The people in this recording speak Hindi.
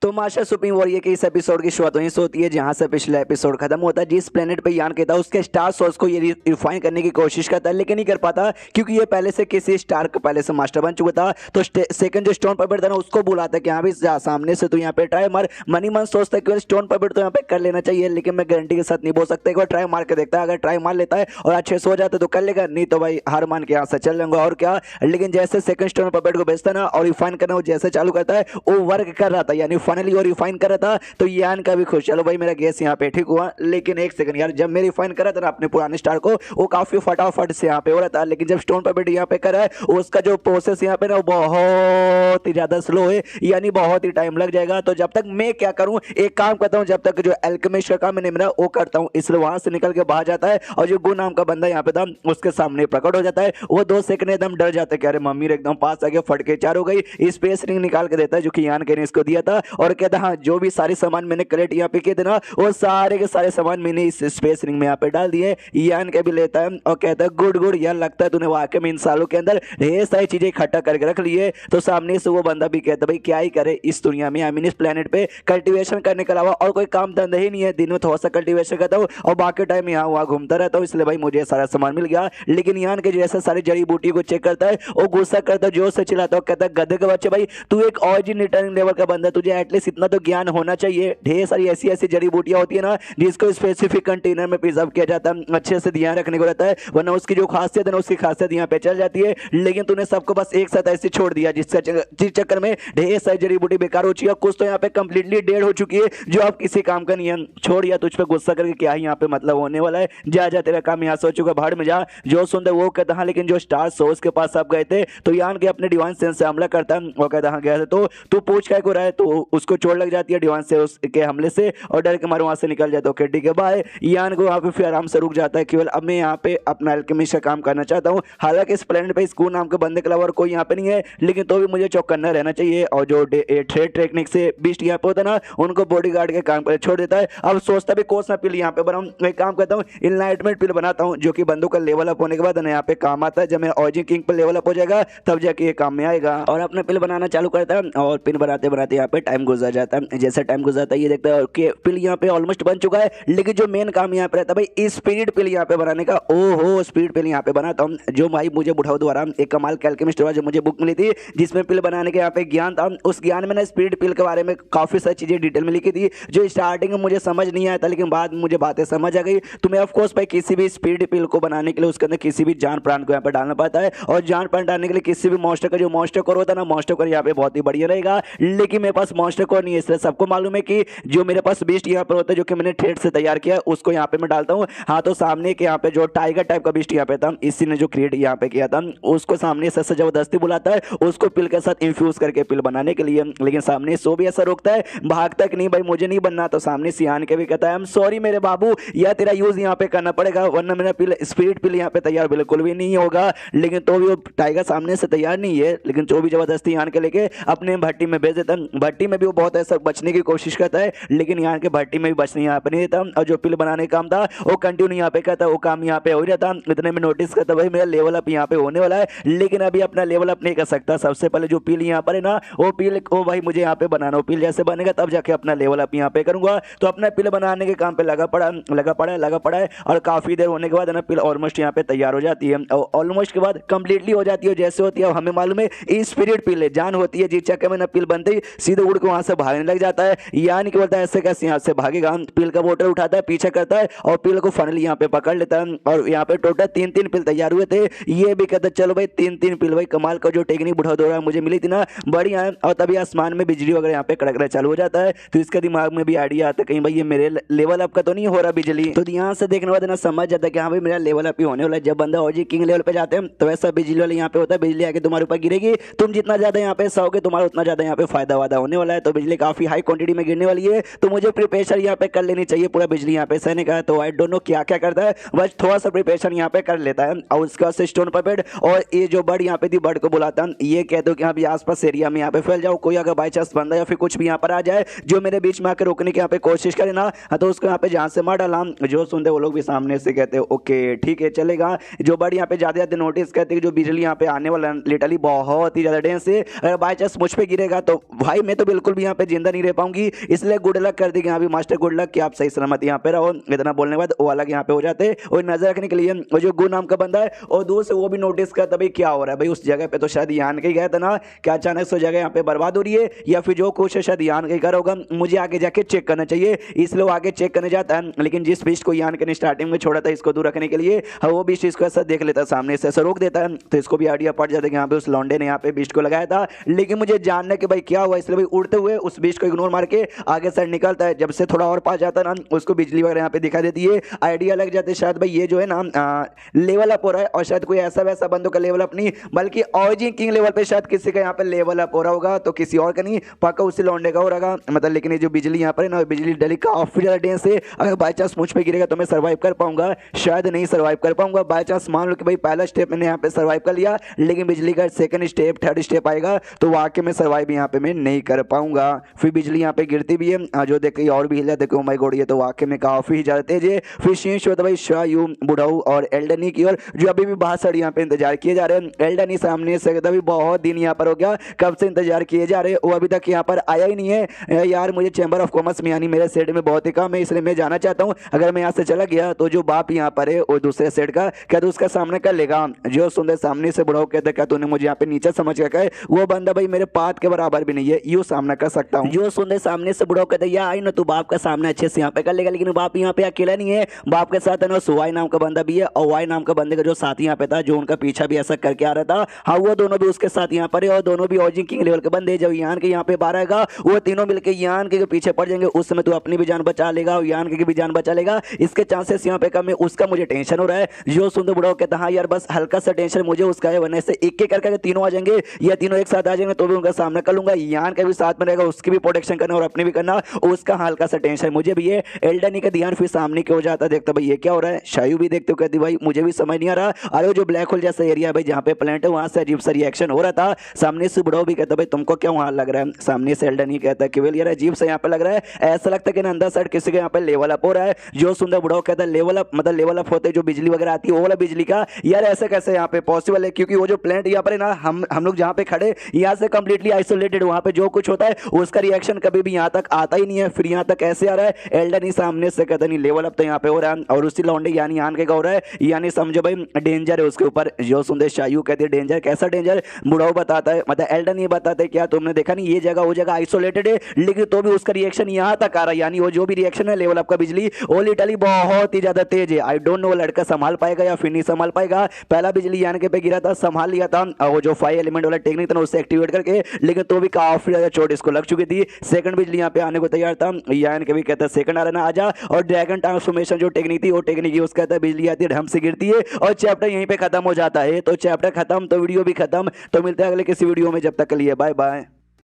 तो मास्टर सुप्रीम वॉरियर के इस एपिसोड की शुरुआत वहीं से होती है जहां से पिछला एपिसोड खत्म होता है। जिस प्लेनेट पे यान कहता है उसके स्टार सोर्स को ये रिफाइन करने की कोशिश करता है, लेकिन नहीं कर पाता क्योंकि ये पहले से किसी स्टार का पहले से मास्टर बन चुका था। तो सेकंड जो स्टोन पपेट था ना उसको बुलाता है कि हाँ भी सामने से तो यहाँ पे ट्राई मार। मनी मन सोचता है कि स्टोन पपेट तो यहाँ पे कर लेना चाहिए, लेकिन मैं गारंटी के साथ नहीं बोल सकता। एक बार ट्राई मार के देखता है, अगर ट्राई मार लेता है और अच्छे से हो जाता है तो कर लेगा, नहीं तो भाई हार मान के यहाँ से चल लेंगे और क्या। लेकिन जैसे सेकंड स्टोन पपेट को बेचता ना और रिफाइन करना वो जैसे चालू करता है वो वर्क कर रहा था, यानी फाइनली वो रिफाइन कर रहा था। तो यान का भी खुश, चलो भाई मेरा गैस यहाँ पे ठीक हुआ। लेकिन एक सेकंड यार, जब मैं रिफाइन कर रहा था ना अपने पुराने स्टार को वो काफी फटाफट से यहाँ पे हो रहा था, लेकिन जब स्टोन पपेट यहाँ पे कर रहा है उसका जो प्रोसेस यहाँ पे ना बहुत ही ज्यादा स्लो है, यानी बहुत ही टाइम लग जाएगा। तो जब तक मैं क्या करूं, एक काम करता हूं, जब तक जो एल्केमिस्ट का काम मैंने मेरा वो करता हूं, इसलिए वहां से निकल के बाहर जाता है और जो गु नाम का बंदा यहाँ पे था उसके सामने प्रकट हो जाता है। वो 2 सेकंड एकदम डर जाता है कि अरे मम्मी एकदम पास आ गया, फट के 4 हो गई। स्पेस रिंग निकाल के देता है जो कि यान के ने इसको दिया था और कहता हाँ जो भी सारे सामान मैंने कलेक्ट यहाँ पे किए थे ना वो सारे के सारे सामान मैंने इस स्पेस रिंग में यहाँ पे डाल दिए। यान के भी लेता है और कहता है गुड गुड यार, लगता है तूने वाकई में इन सालों के अंदर ढेर सारी चीजें इकट्ठा करके रख ली है। तो सामने से वो बंदा भी कहता भाई क्या ही करे इस दुनिया में, आई मीन इस प्लेनेट पे कल्टीवेशन करने के अलावा और कोई काम धंधा ही नहीं है। दिन में थोड़ा सा कल्टीवेशन करता हूँ और बाकी टाइम यहाँ वहाँ घूमता रहता हूँ, इसलिए भाई मुझे सारा सामान मिल गया। लेकिन यान के जैसे सारी जड़ी बूटी को चेक करता है वो गुस्सा करता है, जोर से चिल्लाता है, कहता है गधे के बच्चे भाई तू एक ऑरिजिन रिटर्निंग लेवल का बंदा, तुझे एटलीस्ट इतना तो ज्ञान होना चाहिए। ढेर सारी ऐसी ऐसी जड़ी बूटियां होती है ना जिसको स्पेसिफिक कंटेनर में प्रिजर्व किया जाता है, अच्छे से ध्यान रखने को रहता है, वरना उसकी जो खासियत है ना उसकी खासियत यहाँ पे चल जाती है। लेकिन तूने सबको बस एक साथ ऐसे छोड़ दिया जिस चक्कर में ढेर सारी जड़ी बूटी बेकार हो चुकी है, कुछ तो यहाँ पे कंप्लीटली डेड हो चुकी है जो अब किसी काम का नहीं है। छोड़ या तुझ पे गुस्सा करके क्या यहाँ पे मतलब होने वाला है, जा जा तेरा काम यहाँ से हो चुका, भाड़ में जा। जो सुंदर वो कहता हाँ लेकिन जो स्टार सोर्स के पास आप गए थे तो यान के अपने डिवाइन सेंस से हमला करता है। वो कहता हाँ गया था, तो तू पूछ क्या को रहा है, तो उसको चोट लग जाती है डिवाइन सेंस के हमले से और डर के मारे वहां से निकल जाता है। ठीक है बाय। यान को वहां पे फिर आराम से रुक जाता है, केवल अब मैं यहाँ पे अपना एल्केमिस्ट का काम करना चाहता हूँ। हालांकि इस प्लेनेट पे स्कूल नाम के बंदे के अलावा और कोई यहाँ पे नहीं है, लेकिन तो भी मुझे चौकन्ना रहना चाहिए। और जो ट्रेड टेक्निक से बीस्ट यहाँ पे होता है ना उनको बॉडीगार्ड के काम पर छोड़ देता है। अब सोचता भी कौन सा पिल यहाँ पे बनाऊं, मैं काम करता हूँ इनलाइटमेंट पिल बनाता हूँ जो कि बंदूक का लेवल अप होने के बाद यहाँ पे काम आता है। जब मेरा ऑरिजिन किंग पर लेवल अप हो जाएगा तब जाके ये काम में आएगा। और अपना पिल बनाना चालू करता है और पिल बनाते बनाते यहाँ पे टाइम गुजर जाता है। जैसे टाइम गुजरता है ये देखता है कि पिल यहाँ पे ऑलमोस्ट बन चुका है, लेकिन जो मेन काम यहाँ पे रहता है भाई स्पिरिट पिल यहाँ पे बनाने का। ओहो स्पिरिट पिल यहाँ पे बनाता हूँ जो भाई मुझे बुढ़ाऊ द्वारा एक कमाल के एल्केमिस्ट हुआ जो मुझे बुक मिली थी जिसमें पिल बनाने के यहाँ पे ज्ञान था। उस ज्ञान में ना स्पिरिट पिल के बारे में काफी सारी चीजें डिटेल में लिखी थी जो स्टार्टिंग में मुझे समझ नहीं आया था, लेकिन बाद में मुझे बातें समझ आ गई। तो मैं ऑफकोर्स भाई किसी भी स्पिरिट पिल को बनाने के लिए उसके अंदर किसी भी जान प्राण को यहाँ पे डालना पड़ता है, और जान प्राण डालने के लिए किसी भी मॉन्स्टर का जो मॉन्स्टर कोर होता है ना मॉन्स्टर कोर यहाँ पे बहुत ही बढ़िया रहेगा। लेकिन मेरे पास मॉन्स्टर कोर नहीं है, इसलिए सबको मालूम है कि जो मेरे पास बीस्ट यहाँ पर होता है जो कि मैंने थ्रेड से तैयार किया उसको यहाँ पे मैं डालता हूँ। हाँ तो सामने के यहाँ पे जो टाइगर टाइप का बीस्ट यहाँ पे था इसी ने जो क्रिएट यहाँ पे किया था उसको सामने से जबरदस्ती बुलाता है उसको पिल के साथ इन्फ्यूज करके पिल बनाने के लिए। लेकिन सामने सो भी ऐसा रोकता है, भागता कि नहीं भाई मुझे नहीं बनना। तो सामने सियान के भी कहता है आई एम सॉरी मेरे बाबू, या तेरा यूज यहाँ पे करना पड़ेगा वरना मेरा पिल स्पिरिट पिल यहाँ पे तैयार बिल्कुल भी नहीं होगा। लेकिन तो भी वो टाइगर सामने से तैयार नहीं है, लेकिन जो भी जबरदस्ती यान के लेके अपने भट्टी में भेज देता है। भट्टी में भी वो बहुत ऐसा बचने की कोशिश करता है, लेकिन यान के भट्टी में भी बचने यहाँ पे नहीं देता। और जो पिल बनाने का काम था वो कंटिन्यू यहाँ पे करता, वो काम यहाँ पे हो जाता। इतने में नोटिस करता भाई मेरा लेवल अप यहाँ पे होने वाला है, लेकिन अभी अपना लेवल अप नहीं कर सकता। सबसे पहले जो पिल यहाँ पर है ना वो पिल वो भाई मुझे यहाँ पे बनाना, वो पिल जैसे बनेगा तब जाके अपना लेवल अप यहाँ पे करूंगा। तो अपना पिल बनाने के काम पे लगा पड़ा है और काफी देर होने के बाद ना पिल ऑलमोस्ट यहाँ पे तैयार हो जाती है। और ऑलमोस्ट के बाद कंप्लीटली हो जाती है जैसे होती है। हमें मालूम है स्पिरिट पिल है, जान होती है जिस चक्कर में ना पिल बनते ही सीधे उड़ के वहां से भागने लग जाता है। यानी कि बोलता है ऐसे कैसे यहाँ से भागेगा, पिल का बोतल उठाता है पीछे करता है और पिल को फाइनली यहाँ पे पकड़ लेता है। और यहाँ पे टोटल 3 पिल तैयार हुए थे। ये भी कहता चलो भाई 3 पिल भाई कमाल का जो टेक्निक बुढ़ा दौड़ा मुझे मिली थी ना बढ़िया है। और तभी आसमान में बिजली वगैरह यहाँ पे कड़कना चालू हो जाता है। तो इसके दिमाग में भी आइडिया आता है कहीं भाई ये मेरे लेवल अप का तो नहीं हो रहा बिजली। तो यहाँ से देखने बाद ना समझ जाता है कि हाँ भाई मेरा लेवल अप ही होने वाला है। जब बंदा ओजी किंग लेवल पे जाते हैं तो वैसा बिजली वाले यहाँ पे होता है, बिजली आके तुम्हारे ऊपर गिरेगी, तुम जितना ज्यादा यहाँ पे सहोगे तुम्हारा उतना ज्यादा यहाँ पे फायदा वादा होने वाला है। तो बिजली काफी हाई क्वांटिटी में गिरने वाली है, तो मुझे प्रिपरेशन यहाँ पे कर लेनी चाहिए पूरा बिजली यहाँ पे सहने का। तो आई डोंट नो क्या क्या करता है, बस थोड़ा सा प्रिपरेशन यहाँ पे कर लेता है। और उसके बाद से स्टोन पपेट और ये जो बर्ड यहाँ पे थी बर्ड को बुलाता है, ये कह दो कि हाँ आसपास एरिया में यहाँ पे फैल जाओ, कोई अगर बाई चांस बंदा या फिर कुछ भी यहाँ पर आ जाए जो मेरे बीच में आकर रोकने की यहाँ पे कोशिश करे ना तो उसको यहाँ पे जान से मार डाला। जो सुनते वो लोग भी सामने से कहते हैं ओके ठीक है चलेगा। जो बर्ड यहाँ पे ज्यादा नोटिस करते जो बिजली यहाँ पे आने वाला लिटरली बहुत ही ज्यादा डेंस है, अगर बाई चांस मुझ पे गिरेगा तो भाई मैं तो बिल्कुल बिल्कुल भी यहाँ पे जिंदा नहीं रह पाऊंगी, इसलिए गुड लक कर दी यहाँ भी मास्टर, गुड लक कि आप सही सलामत यहाँ पे रहो। इतना बोलने के बाद वो अलग यहाँ पे हो जाते और नजर रखने के लिए वो जो गु नाम का बंदा है और दूर से वो भी नोटिस करता भाई क्या हो रहा है भाई, उस जगह पे तो शायद यान के गया था ना, क्या अचानक से जगह यहाँ पे बर्बाद हो रही है या फिर जो कुछ है शायद यान के कर होगा, मुझे आगे जाके चेक करना चाहिए, इसलिए वो आगे चेक करने जाता है। लेकिन जिस बीच को यान के ने स्टार्टिंग में छोड़ा था इसको दूर रखने के लिए, वो बीच इसको ऐसा देख लेता सामने से, ऐसा रोक देता है, तो इसको भी आइडिया पड़ जाता है कि यहाँ पे उस लौंडे ने यहाँ पे बीच को लगाया था। लेकिन मुझे जानना कि भाई क्या हुआ, इसलिए भाई उड़ते हुए उस बीच को इग्नोर मार के आगे साइड निकलता है। जब से थोड़ा और पास जाता है ना, उसको बिजली वगैरह यहाँ पे दिखा देती है, आइडिया लग जाता है शायद भाई ये जो है ना लेवल अप हो रहा है, और शायद कोई ऐसा वैसा बंदों का लेवल अप नहीं बल्कि ऑजी किंग लेवल पे शायद किसी का यहाँ पे लेवल अप हो रहा होगा, तो किसी और का नहीं पक्का उसी लौंडे का हो रहा मतलब। लेकिन ये जो बिजली यहाँ पर है ना, बिजली डली काफी ज्यादा डेंस है, अगर बाई चांस मुझ पे गिरेगा तो मैं सर्वाइव कर पाऊंगा, शायद नहीं सर्वाइव कर पाऊंगा। बाई चांस मान लो कि भाई पहला स्टेप मैंने यहाँ पे सर्वाइव कर लिया, लेकिन बिजली का सेकंड स्टेप थर्ड स्टेप आएगा तो वाकई में सर्वाइव यहाँ पे मैं नहीं कर पाऊंगा। फिर बिजली यहाँ पे गिरती भी है, जो देख और भी हिल जाते ओ माय गॉड, ये तो वाकई में काफी ज्यादा तेज है। फिर शीश होता भाई शायू बुढ़ाऊ और एल्डनी की ओर, जो अभी भी बाहर साइड यहाँ पे इंतजार किए जा रहे हैं। एल्डनी सामने से भी बहुत दिन यहाँ पर हो गया, कब से इंतजार किए जा रहे हैं, वो अभी तक यहाँ पर आया ही नहीं है। यार मुझे चैम्बर ऑफ कॉमर्स में यानी मेरे सेट में बहुत ही काम है, इसलिए मैं जाना चाहता हूँ। अगर मैं यहाँ से चला गया तो जो बाप यहाँ पर है वो दूसरे सेट का क्या तो उसका सामने कर लेगा। जो सुंदर सामने से बुढ़ाऊ कहते क्या तूने मुझे यहाँ पे नीचे समझ के कहे, वो बंदा भाई मेरे पात के बराबर भी नहीं है, यूँ सामना कर सकता हूँ। जो सुंदर सामने से बुढ़ाऊ कहते या आई ना तू बाप का सामने अच्छे से यहाँ पे कर लेगा, लेकिन बाप यहाँ पे अकेला नहीं है, बाप के साथ है ना सुवाई नाम का बंदा भी है, और वाई नाम का बंदे का जो साथी यहाँ पे था, जो उनका पीछा भी ऐसा करके आ रहा था, हाँ वो दोनों भी उसके साथ यहाँ पर है, और दोनों भी ऑजी किंग लेवल के बंदे। जब यान के यहाँ पे बाहर आएगा वो तीनों मिलकर यान के पीछे पड़ जाएंगे, उस समय तू अपनी भी जान बचा लेगा और यान के भी जान बचा लेगा, इसके चांसेस यहाँ पे कम है। उसका मुझे टेंशन हो रहा है। जो सुंदर बुढ़ाऊ कहता हाँ यार बस हल्का सा टेंशन मुझे उसका है, वरना से एक करके तीनों आ जाएंगे या तीनों एक साथ आ जाएंगे तो भी उनका सामना कर लूंगा। यान का भी साथ में रहेगा, उसकी भी प्रोटेक्शन करना और अपनी भी करना, उसका हल्का सा टेंशन मुझे भी है। एल्डनी का ध्यान फिर सामने क्यों जाता देखता भाई ये क्या हो रहा है। शायू भी देखते हो कहती भाई मुझे भी समझ नहीं आ रहा। अरे जो ब्लैक होल जैसा एरिया है भाई जहाँ पे प्लेनेट है वहां से अजीब सा रिएक्शन हो रहा था। सामने से बुढ़ाऊ भी कहता भाई तुमको क्या वहां लग रहा है। सामने से एल्डनी कहता है कि यार अजीब सा यहाँ पे लग रहा है, ऐसा लगता है कि अंदर साइड किसी के यहाँ पे लेवल अप हो रहा है। जो सुंदर बुढ़ाऊ कहता है लेवल अप मतलब लेवल अप होते जो बिजली वगैरह आती है वो वाला बिजली का, यार ऐसा कैसे यहाँ पे पॉसिबल है, क्योंकि वो जो प्लेनेट यहाँ पर है ना हम लोग जहाँ पे खड़े यहाँ से कंप्लीटली आइसोलेटेड, वहां पे जो कुछ होता है उसका रिएक्शन कभी भी यहाँ तक आता ही नहीं है, फिर यहाँ तक कैसे आ रहा है। एल्डनी सामने से कहता नहीं लेवल अप तो यहाँ पे हो रहा है, और उसी लौंडे यानी यान के का हो रहा है, यानी समझो भाई डेंजर है उसके ऊपर। जो सुंदर शायू कहते हैं डेंजर, कैसा डेंजर बुढ़ाऊ बताता है, मतलब एल्डन ये बताते क्या तुमने देखा नहीं ये जगह वो जगह आइसोलेटेड है, लेकिन तो भी उसका रिएक्शन यहाँ तक आ रहा है, यानी वो जो भी रिएक्शन है लेवल अप का बिजली वो लिटरली बहुत ही ज्यादा तेज है। आई डोंट नो लड़का संभाल पाएगा या फिर नहीं संभाल पाएगा। पहला बिजली यान के पे गिरा था, संभाल लिया था, वो जो 5 एलिमेंट वाला टेक्निक था उससे एक्टिवेट करके, लेकिन तो भी काफी ज्यादा चोट इसको लग चुकी थी। सेकंड बिजली यहाँ पे आने को तैयार था, यान के भी कहता है सेकंड आ रहा ना आजा, और ड्रैगन ट्रांसफॉर्मेशन जो टेक्निक थी वो टेक्निक यूज करता है, बिजली आती है ढम से गिरती है और चैप्टर यहीं पे खत्म हो जाता है। तो चैप्टर खत्म तो वीडियो भी खत्म। तो मिलते हैं अगले किसी वीडियो में, जब तक के लिए बाय बाय।